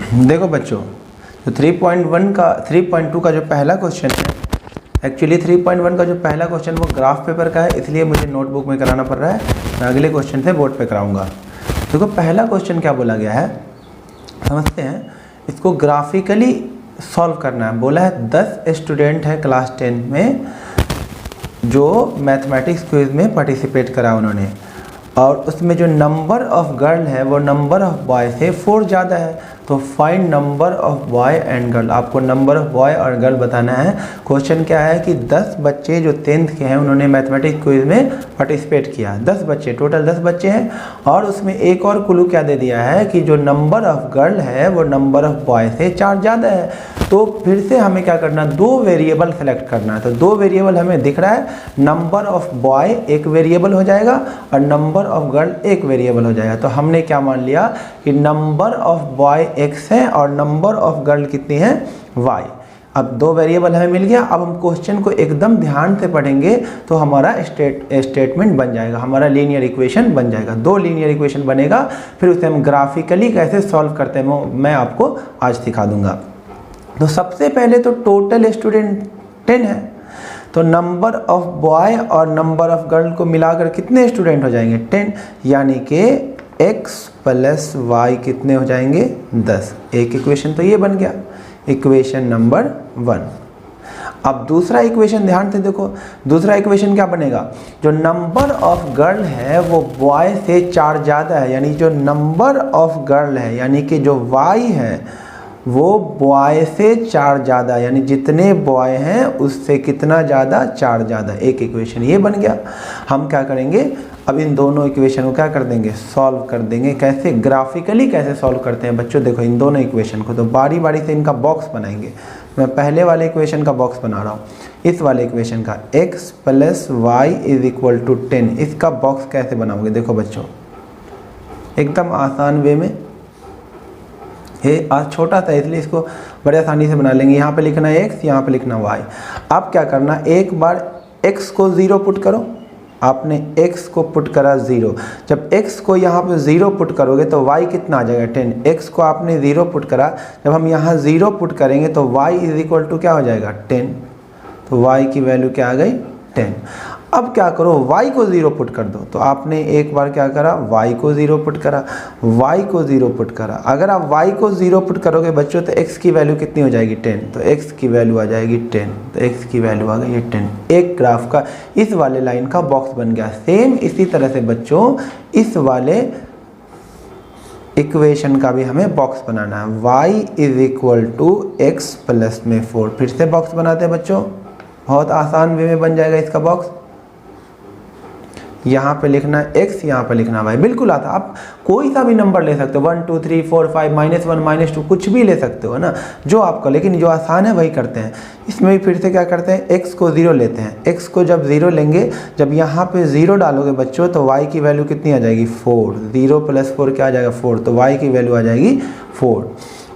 देखो बच्चों, तो 3.2 का जो पहला क्वेश्चन है, एक्चुअली 3.1 का जो पहला क्वेश्चन वो ग्राफ पेपर का है, इसलिए मुझे नोटबुक में कराना पड़ रहा है। मैं अगले क्वेश्चन से बोर्ड पे कराऊंगा। देखो पहला क्वेश्चन क्या बोला गया है, समझते हैं। इसको ग्राफिकली सॉल्व करना है। बोला है 10 स्टूडेंट है क्लास 10 में जो मैथमेटिक्स क्विज में पार्टिसिपेट करा उन्होंने, और उसमें जो नंबर ऑफ गर्ल है वो नंबर ऑफ बॉय से 4 ज़्यादा है। तो find number of boy and girl, आपको नंबर ऑफ बॉय और गर्ल बताना है। क्वेश्चन क्या है कि 10 बच्चे जो 10th के हैं उन्होंने मैथमेटिक्स क्विज में पार्टिसिपेट किया। 10 बच्चे, टोटल 10 बच्चे हैं। और उसमें एक और क्लू क्या दे दिया है कि जो नंबर ऑफ गर्ल है वो नंबर ऑफ बॉय से 4 ज़्यादा है। तो फिर से हमें क्या करना, 2 वेरिएबल सेलेक्ट करना है। तो 2 वेरिएबल हमें दिख रहा है, नंबर ऑफ बॉय एक वेरिएबल हो जाएगा और नंबर ऑफ गर्ल एक वेरिएबल हो जाएगा। तो हमने क्या मान लिया कि नंबर ऑफ बॉय x है और नंबर ऑफ गर्ल कितनी है, y। अब 2 वेरिएबल हमें मिल गया। अब हम क्वेश्चन को एकदम ध्यान से पढ़ेंगे तो हमारा स्टेटमेंट बन जाएगा, हमारा लीनियर इक्वेशन बन जाएगा। 2 लीनियर इक्वेशन बनेगा, फिर उसे हम ग्राफिकली कैसे सॉल्व करते हैं मैं आपको आज सिखा दूंगा। तो सबसे पहले तो टोटल स्टूडेंट 10 है, तो नंबर ऑफ बॉय और नंबर ऑफ गर्ल को मिलाकर कितने स्टूडेंट हो जाएंगे, 10। यानी कि x प्लस y कितने हो जाएंगे, 10। एक इक्वेशन तो ये बन गया, इक्वेशन नंबर 1। अब दूसरा इक्वेशन ध्यान से देखो, दूसरा इक्वेशन क्या बनेगा, जो नंबर ऑफ गर्ल है वो बॉय से 4 ज़्यादा है। यानी जो नंबर ऑफ गर्ल है यानी कि जो y है वो बॉय से 4 ज़्यादा, यानी जितने बॉय हैं उससे कितना ज़्यादा, 4 ज़्यादा। एक इक्वेशन ये बन गया। हम क्या करेंगे, अब इन दोनों इक्वेशन को क्या कर देंगे, सॉल्व कर देंगे। कैसे, ग्राफिकली कैसे सॉल्व करते हैं बच्चों, देखो इन दोनों इक्वेशन को तो बारी बारी से इनका बॉक्स बनाएंगे। मैं पहले वाले इक्वेशन का बॉक्स बना रहा हूँ, इस वाले इक्वेशन का x plus Y is equal to 10, इसका बॉक्स कैसे बनाओगे। देखो बच्चों एकदम आसान वे में, ये आज छोटा था इसलिए इसको बड़े आसानी से बना लेंगे। यहाँ पे लिखना है x, यहाँ पे लिखना y। अब क्या करना, एक बार x को 0 पुट करो। आपने x को पुट करा 0, जब x को यहाँ पे 0 पुट करोगे तो y कितना आ जाएगा, 10। x को आपने 0 पुट करा, जब हम यहाँ 0 पुट करेंगे तो y इज इक्वल टू क्या हो जाएगा, 10। तो y की वैल्यू क्या आ गई, 10। अब क्या करो, y को 0 पुट कर दो। तो आपने एक बार क्या करा, y को 0 पुट करा, y को 0 पुट करा। अगर आप y को 0 पुट करोगे बच्चों तो x की वैल्यू कितनी हो जाएगी, 10। तो x की वैल्यू आ जाएगी 10, तो x की वैल्यू आ गई है 10। एक ग्राफ का इस वाले लाइन का बॉक्स बन गया। सेम इसी तरह से बच्चों इस वाले इक्वेशन का भी हमें बॉक्स बनाना है, y is equal to x plus में 4। फिर से बॉक्स बनाते हैं बच्चों, बहुत आसान वे में बन जाएगा इसका बॉक्स। यहाँ पे लिखना x, यहाँ पे लिखना y, बिल्कुल आता। आप कोई सा भी नंबर ले सकते हो, 1 2 3 4 5 -1 -2 कुछ भी ले सकते हो ना, जो आपका, लेकिन जो आसान है वही करते हैं। इसमें भी फिर से क्या करते हैं, x को 0 लेते हैं। x को जब 0 लेंगे, जब यहाँ पे 0 डालोगे बच्चों तो y की वैल्यू कितनी आ जाएगी, 4। 0 प्लस 4 क्या आ जाएगा, 4। तो y की वैल्यू आ जाएगी 4।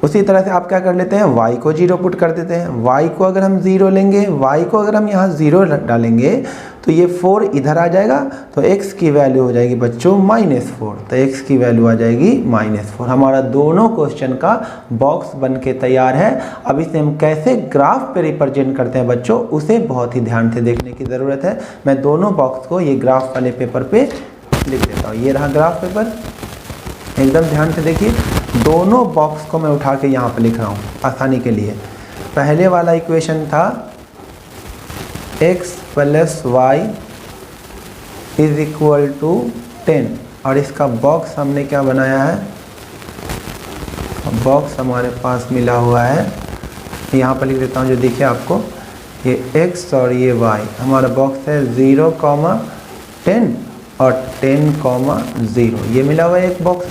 उसी तरह से आप क्या कर लेते हैं, y को 0 पुट कर देते हैं। y को अगर हम 0 लेंगे, y को अगर हम यहाँ 0 डालेंगे तो ये 4 इधर आ जाएगा, तो x की वैल्यू हो जाएगी बच्चों -4। तो x की वैल्यू आ जाएगी -4। हमारा दोनों क्वेश्चन का बॉक्स बन के तैयार है। अब इसे हम कैसे ग्राफ पे रिप्रेजेंट करते हैं बच्चों, उसे बहुत ही ध्यान से देखने की ज़रूरत है। मैं दोनों बॉक्स को ये ग्राफ वाले पेपर पे लिख देता हूँ। ये रहा ग्राफ पेपर, एकदम ध्यान से देखिए। दोनों बॉक्स को मैं उठा के यहाँ पे लिख रहा हूँ आसानी के लिए। पहले वाला इक्वेशन था x plus Y is equal to 10, और इसका बॉक्स हमने क्या बनाया है, बॉक्स हमारे पास मिला हुआ है, यहाँ पर लिख देता हूँ जो दिखे आपको, ये x और ये y। हमारा बॉक्स है 0, 10 और 10, 0, ये मिला हुआ है एक बॉक्स।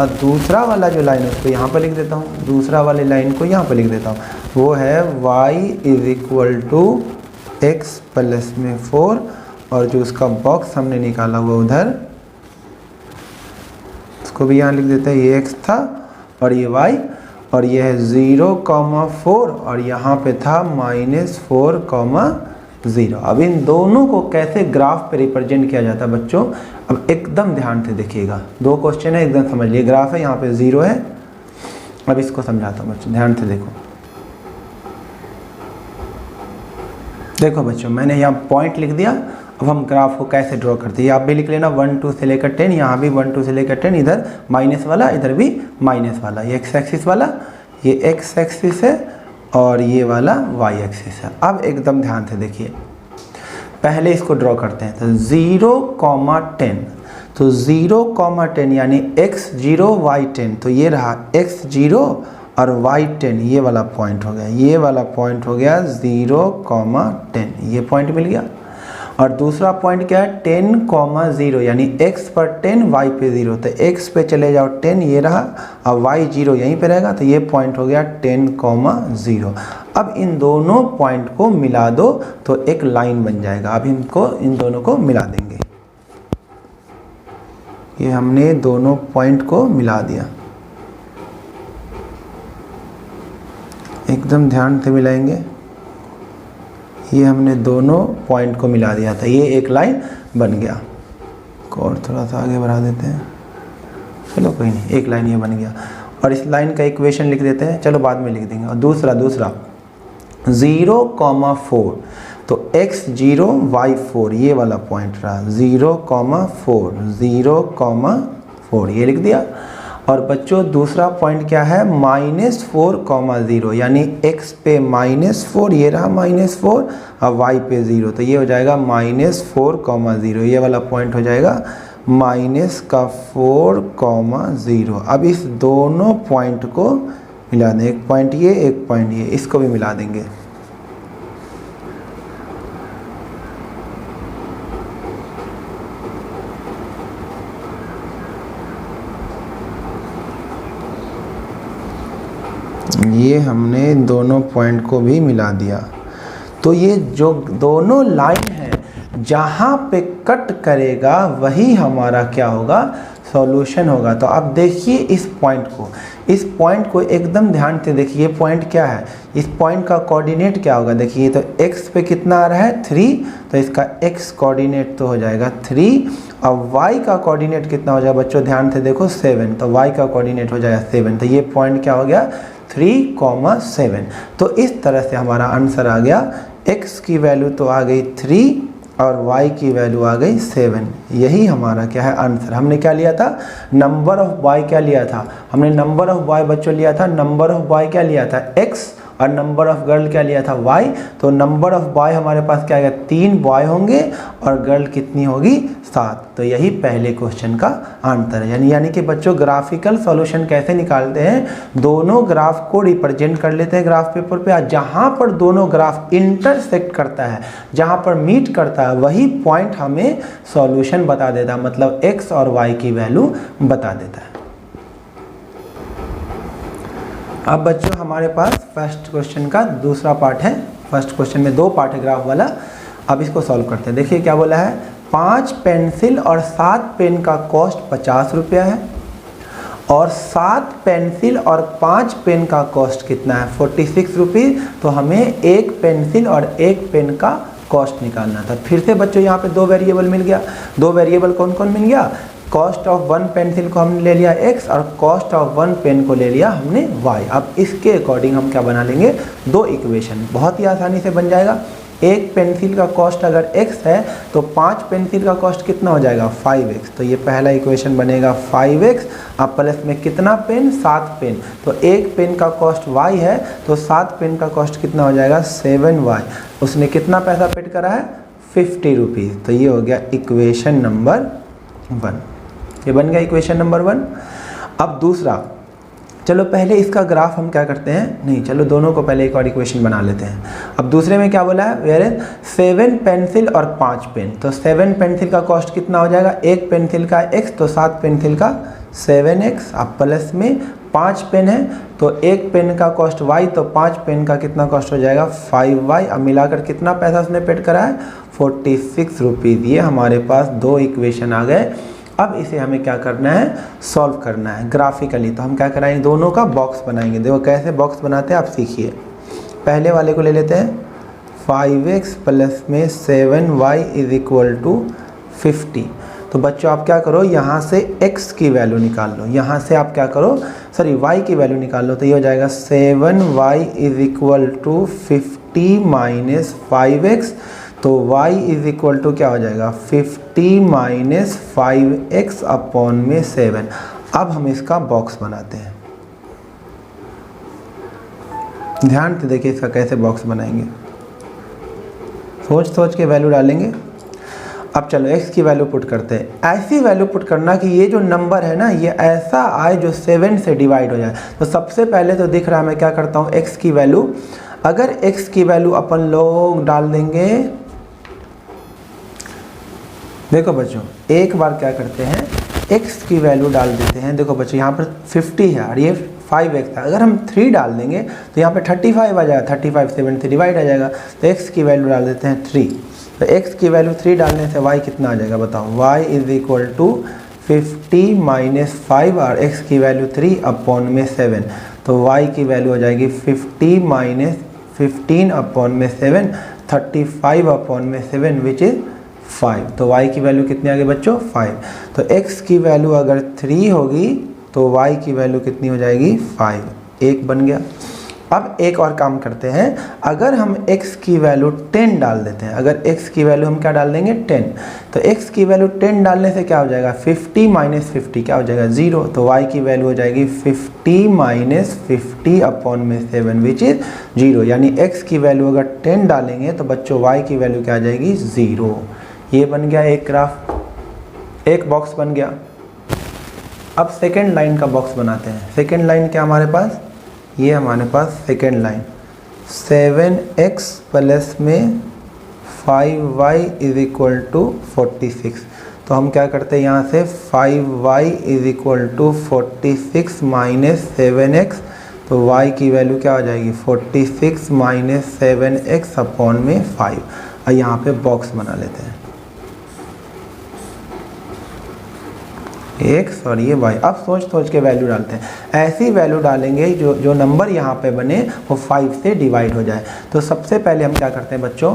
और दूसरा वाला जो लाइन है उसको यहाँ पर लिख देता हूँ, दूसरा वाले लाइन को यहाँ पर लिख देता हूँ, वो है y is equal to x plus में 4, और जो उसका बॉक्स हमने निकाला हुआ उधर उसको भी यहाँ लिख देते हैं। ये x था और ये y, और ये है 0, 4, और यहाँ पे था -4, 0। अब इन दोनों को कैसे ग्राफ पे रिप्रेजेंट किया जाता है बच्चों, अब एकदम ध्यान से देखिएगा। 2 क्वेश्चन है, एकदम समझ लिए। ग्राफ है, यहाँ पे 0 है, अब इसको समझाता हूँ बच्चों, ध्यान से देखो। देखो बच्चों, मैंने यहाँ पॉइंट लिख दिया। अब हम ग्राफ को कैसे ड्रॉ करते हैं आप भी लिख लेना, 1 2 से लेकर 10, यहाँ भी 1 2 से लेकर 10, इधर माइनस वाला, इधर भी माइनस वाला, ये एक्स एक्सिस वाला, ये एक्स एक्सिस है और ये वाला वाई एक्सिस है। अब एकदम ध्यान से देखिए, पहले इसको ड्रॉ करते हैं। तो 0,10, तो 0,10 यानी x0 y10, तो ये रहा x0 और y10, ये वाला पॉइंट हो गया, ये वाला पॉइंट हो गया 0,10, ये पॉइंट मिल गया। और दूसरा पॉइंट क्या है 10,0 यानी x पर 10 y पे 0, तो x पे चले जाओ 10, ये रहा, और y 0 यहीं पे रहेगा, तो ये पॉइंट हो गया 10,0। अब इन दोनों पॉइंट को मिला दो तो एक लाइन बन जाएगा। अब इनको इन दोनों को मिला देंगे, ये हमने दोनों पॉइंट को मिला दिया, एकदम ध्यान से मिलाएंगे। ये हमने दोनों पॉइंट को मिला दिया था, ये एक लाइन बन गया। और थोड़ा सा आगे बढ़ा देते हैं, चलो कोई नहीं, एक लाइन ये बन गया। और इस लाइन का इक्वेशन लिख देते हैं, चलो बाद में लिख देंगे। और दूसरा 0,4, तो x0 y4, ये वाला पॉइंट रहा 0,4 ये लिख दिया। और बच्चों दूसरा पॉइंट क्या है -4,0 यानी x पे -4, ये रहा -4 और y पे 0, तो ये हो जाएगा -4,0, ये वाला पॉइंट हो जाएगा -4,0। अब इस दोनों पॉइंट को मिला दें, एक पॉइंट ये, एक पॉइंट ये, इसको भी मिला देंगे। ये हमने दोनों पॉइंट को भी मिला दिया। तो ये जो दोनों लाइन है जहाँ पे कट करेगा वही हमारा क्या होगा, सॉल्यूशन होगा। तो आप देखिए इस पॉइंट को एकदम ध्यान से देखिए। ये पॉइंट क्या है, इस पॉइंट का कोऑर्डिनेट क्या होगा, देखिए तो x पे कितना आ रहा है 3, तो इसका x कोऑर्डिनेट तो हो जाएगा 3, और y का कोऑर्डिनेट कितना हो जाएगा बच्चों, ध्यान से देखो 7, तो y का कोऑर्डिनेट हो जाएगा 7, तो ये पॉइंट क्या हो गया 3,7। तो इस तरह से हमारा आंसर आ गया, x की वैल्यू तो आ गई 3 और y की वैल्यू आ गई 7। यही हमारा क्या है आंसर। हमने क्या लिया था, नंबर ऑफ बॉय क्या लिया था, हमने नंबर ऑफ बॉय बच्चों लिया था, नंबर ऑफ बॉय क्या लिया था x, और नंबर ऑफ गर्ल क्या लिया था y। तो नंबर ऑफ बॉय हमारे पास क्या आएगा, 3 बॉय होंगे और गर्ल कितनी होगी 7। तो यही पहले क्वेश्चन का आंसर है। यानी कि बच्चों ग्राफिकल सॉल्यूशन कैसे निकालते हैं, दोनों ग्राफ को रिप्रेजेंट कर लेते हैं ग्राफ पेपर पे, और जहाँ पर दोनों ग्राफ इंटरसेक्ट करता है, जहाँ पर मीट करता है, वही पॉइंट हमें सॉल्यूशन बता देता है, मतलब x और y की वैल्यू बता देता है। अब बच्चों हमारे पास फर्स्ट क्वेश्चन का दूसरा पार्ट है। फर्स्ट क्वेश्चन में 2 पार्ट है ग्राफ वाला। अब इसको सॉल्व करते हैं। देखिए क्या बोला है, 5 पेंसिल और 7 पेन का कॉस्ट 50 रुपया है, और 7 पेंसिल और 5 पेन का कॉस्ट कितना है 46 रुपीज़। तो हमें 1 पेंसिल और 1 पेन का कॉस्ट निकालना था। फिर से बच्चों यहाँ पे 2 वेरिएबल मिल गया। 2 वेरिएबल कौन कौन मिल गया, कॉस्ट ऑफ 1 पेंसिल को हमने ले लिया x और कॉस्ट ऑफ 1 पेन को ले लिया हमने y। अब इसके अकॉर्डिंग हम क्या बना लेंगे, 2 इक्वेशन, बहुत ही आसानी से बन जाएगा। 1 पेंसिल का कॉस्ट अगर x है तो 5 पेंसिल का कॉस्ट कितना हो जाएगा 5x। तो ये पहला इक्वेशन बनेगा 5x, अब प्लस में कितना पेन 7 पेन, तो 1 पेन का कॉस्ट y है, तो 7 पेन का कॉस्ट कितना हो जाएगा 7y। उसने कितना पैसा पेड करा है 50 रुपीज़। तो ये हो गया इक्वेशन नंबर 1, ये बन गया इक्वेशन नंबर 1। अब दूसरा, चलो पहले इसका ग्राफ हम क्या करते हैं, नहीं चलो दोनों को पहले एक और इक्वेशन बना लेते हैं। अब दूसरे में क्या बोला है, वेयर इज 7 पेंसिल और 5 पेन, तो 7 पेंसिल का कॉस्ट कितना हो जाएगा, 1 पेंसिल का x, तो 7 पेंसिल का 7x। अब प्लस में 5 पेन है तो 1 पेन का कॉस्ट y, तो 5 पेन का कितना कॉस्ट हो जाएगा 5y। अब मिलाकर कितना पैसा उसने पेड करा है 46 रुपीज़। ये हमारे पास 2 इक्वेशन आ गए। अब इसे हमें क्या करना है, सॉल्व करना है ग्राफिकली। तो हम क्या कराएंगे, दोनों का बॉक्स बनाएंगे। देखो कैसे बॉक्स बनाते हैं आप सीखिए। पहले वाले को ले लेते हैं, 5x प्लस में 7y इज इक्वल टू 50। तो बच्चों आप क्या करो, यहाँ से x की वैल्यू निकाल लो, यहाँ से आप क्या करो, सॉरी y की वैल्यू निकाल लो। तो ये हो जाएगा 7y is equal to 50 minus 5x। तो y इज इक्वल टू क्या हो जाएगा, 50 माइनस 5x अपॉन में 7। अब हम इसका बॉक्स बनाते हैं, ध्यान से देखिए इसका कैसे बॉक्स बनाएंगे, सोच सोच के वैल्यू डालेंगे। अब चलो x की वैल्यू पुट करते हैं। ऐसी वैल्यू पुट करना कि ये जो नंबर है ना ये ऐसा आए जो 7 से डिवाइड हो जाए। तो सबसे पहले तो दिख रहा है मैं क्या करता हूँ, x की वैल्यू, अगर x की वैल्यू अपन लोग डाल देंगे, देखो बच्चों एक बार क्या करते हैं, x की वैल्यू डाल देते हैं। देखो बच्चों यहाँ पर 50 है और ये 5x था, अगर हम 3 डाल देंगे तो यहाँ पे 35 आ जाएगा, 35 7 से डिवाइड आ जाएगा। तो x की वैल्यू डाल देते हैं 3। तो x की वैल्यू 3 डालने से y कितना आ जाएगा बताओ, y is equal to 50 minus 5 और x की वैल्यू 3 अपॉन में 7। तो y की वैल्यू हो जाएगी 50 माइनस 15 अपॉन में 7, 35 अपॉन में 7 विच इज 5। तो y की वैल्यू कितनी आ गई बच्चों, 5। तो x की वैल्यू अगर 3 होगी तो y की वैल्यू कितनी हो जाएगी, 5। एक बन गया। अब एक और काम करते हैं, अगर हम x की वैल्यू 10 डाल देते हैं, अगर x की वैल्यू हम क्या डाल देंगे 10, तो x की वैल्यू 10 डालने से क्या हो जाएगा, 50 माइनस 50 क्या हो जाएगा 0। तो y की वैल्यू हो जाएगी 50 माइनस 50 अपॉन में 7 विच इज 0। यानी x की वैल्यू अगर 10 डालेंगे तो बच्चों y की वैल्यू क्या आ जाएगी 0। ये बन गया एक ग्राफ, एक बॉक्स बन गया। अब सेकेंड लाइन का बॉक्स बनाते हैं। सेकेंड लाइन क्या हमारे पास, ये हमारे पास सेकेंड लाइन 7x प्लस में 5y इज इक्वल टू 46। तो हम क्या करते हैं, यहाँ से 5y is equal to 46 minus 7x। तो y की वैल्यू क्या हो जाएगी 46 माइनस 7x अपॉन में 5। और यहाँ पे बॉक्स बना लेते हैं x और ये y। अब सोच सोच के वैल्यू डालते हैं, ऐसी वैल्यू डालेंगे जो नंबर यहाँ पे बने वो 5 से डिवाइड हो जाए। तो सबसे पहले हम क्या करते हैं बच्चों,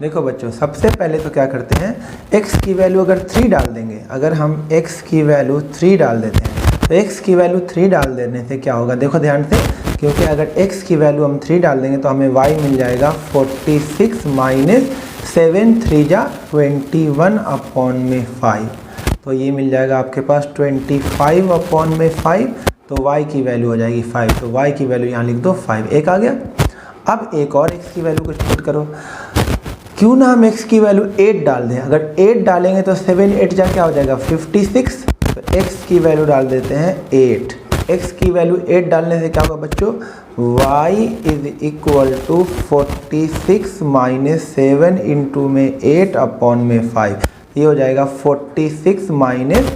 देखो बच्चों सबसे पहले तो क्या करते हैं, x की वैल्यू अगर 3 डाल देंगे, अगर हम x की वैल्यू 3 डाल देते हैं तो x की वैल्यू 3 डाल देने से क्या होगा, देखो ध्यान से, क्योंकि अगर x की वैल्यू हम 3 डाल देंगे तो हमें y मिल जाएगा 46 माइनस 7 3 जा 21 अपॉन में 5। तो ये मिल जाएगा आपके पास 25 अपॉन में 5। तो y की वैल्यू हो जाएगी 5। तो y की वैल्यू यहाँ लिख दो 5। एक आ गया। अब एक और x की वैल्यू को पुट करो, क्यों ना हम x की वैल्यू 8 डाल दें। अगर 8 डालेंगे तो 7 8 जा क्या हो जाएगा 56। तो x की वैल्यू डाल देते हैं 8। x की वैल्यू 8 डालने से क्या होगा बच्चों, y is equal to 46 minus 7 into में 8 अपॉन में 5। ये हो जाएगा 46 माइनस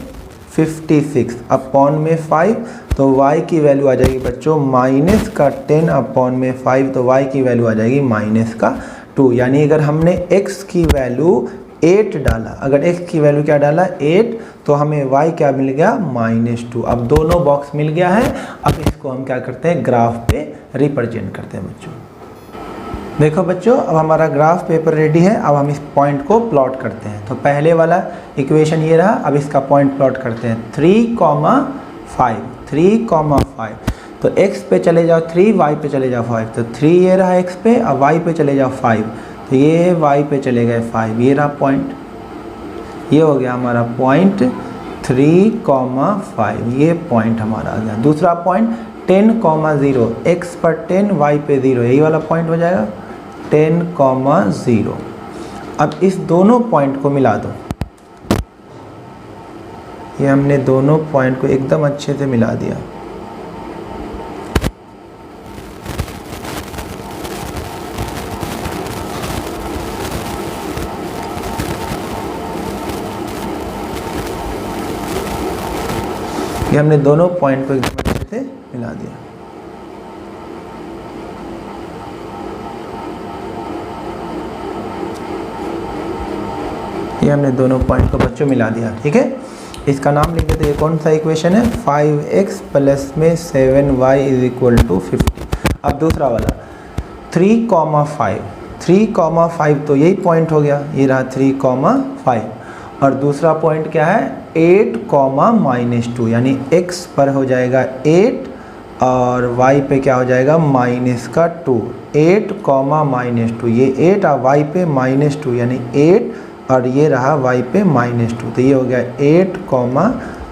56 अपॉन में 5। तो y की वैल्यू आ जाएगी बच्चों माइनस का 10 अपॉन में 5। तो y की वैल्यू आ जाएगी माइनस का 2। यानी अगर हमने x की वैल्यू 8 डाला, अगर x की वैल्यू क्या डाला 8, तो हमें y क्या मिल गया -2। अब दोनों बॉक्स मिल गया है। अब इसको हम क्या करते हैं, ग्राफ पे रिप्रेजेंट करते हैं बच्चों। देखो बच्चों अब हमारा ग्राफ पेपर रेडी है। अब हम इस पॉइंट को प्लॉट करते हैं। तो पहले वाला इक्वेशन ये रहा, अब इसका पॉइंट प्लॉट करते हैं 3,5 3,5। तो x पे चले जाओ 3, y पे चले जाओ 5। तो 3 ये रहा x पे, अब y पे चले जाओ 5। तो ये y पे चले गए 5। ये रहा पॉइंट, ये हो गया हमारा पॉइंट 3,5। ये पॉइंट हमारा आ गया। दूसरा पॉइंट 10,0, x पर 10 y पे 0, यही वाला पॉइंट हो जाएगा 10,0। अब इस दोनों पॉइंट को मिला दो। ये हमने दोनों पॉइंट को एकदम अच्छे से मिला दिया। ये हमने दोनों पॉइंट को एकदम अच्छे से मिला दिया। ये हमने दोनों पॉइंट को बच्चों मिला दिया, ठीक है। इसका नाम लिख देते हैं। ये कौन सा इक्वेशन है, 5x प्लस में 7y इज इक्वल टू 50। अब दूसरा वाला 3,5 3,5 तो यही पॉइंट हो गया, ये रहा 3,5 और दूसरा पॉइंट क्या है 8,-2 यानी x पर हो जाएगा 8 और y पे क्या हो जाएगा -2। 8,-2 ये 8 और y पे -2 यानी 8 और ये रहा y पे -2 तो ये हो गया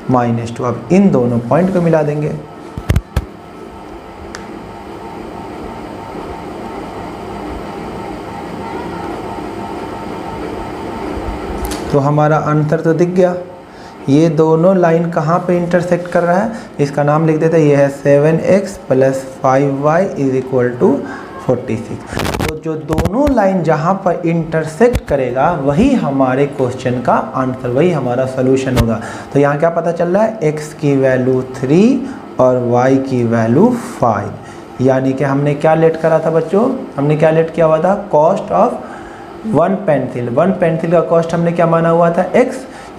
8,-2। अब इन दोनों पॉइंट को मिला देंगे। तो हमारा आंसर तो दिख गया। ये दोनों लाइन कहाँ पे इंटरसेक्ट कर रहा है, इसका नाम लिख देते हैं। ये है 7x + 5y = 46। तो जो दोनों लाइन जहाँ पर इंटरसेक्ट करेगा वही हमारे क्वेश्चन का आंसर, वही हमारा सोल्यूशन होगा। तो यहाँ क्या पता चल रहा है, x की वैल्यू 3 और y की वैल्यू 5। यानी कि हमने क्या लेट करा था बच्चों, हमने क्या लेट किया हुआ था, कॉस्ट ऑफ 1 पेंसिल। 1 पेंसिल का कॉस्ट हमने क्या माना हुआ था, x,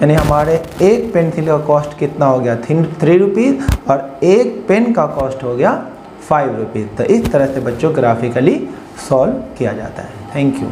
यानी हमारे एक पेंसिल का कॉस्ट कितना हो गया 3 रुपीज़ और एक पेन का कॉस्ट हो गया 5 रुपीज़। तो इस तरह से बच्चों ग्राफिकली सॉल्व किया जाता है। Thank you.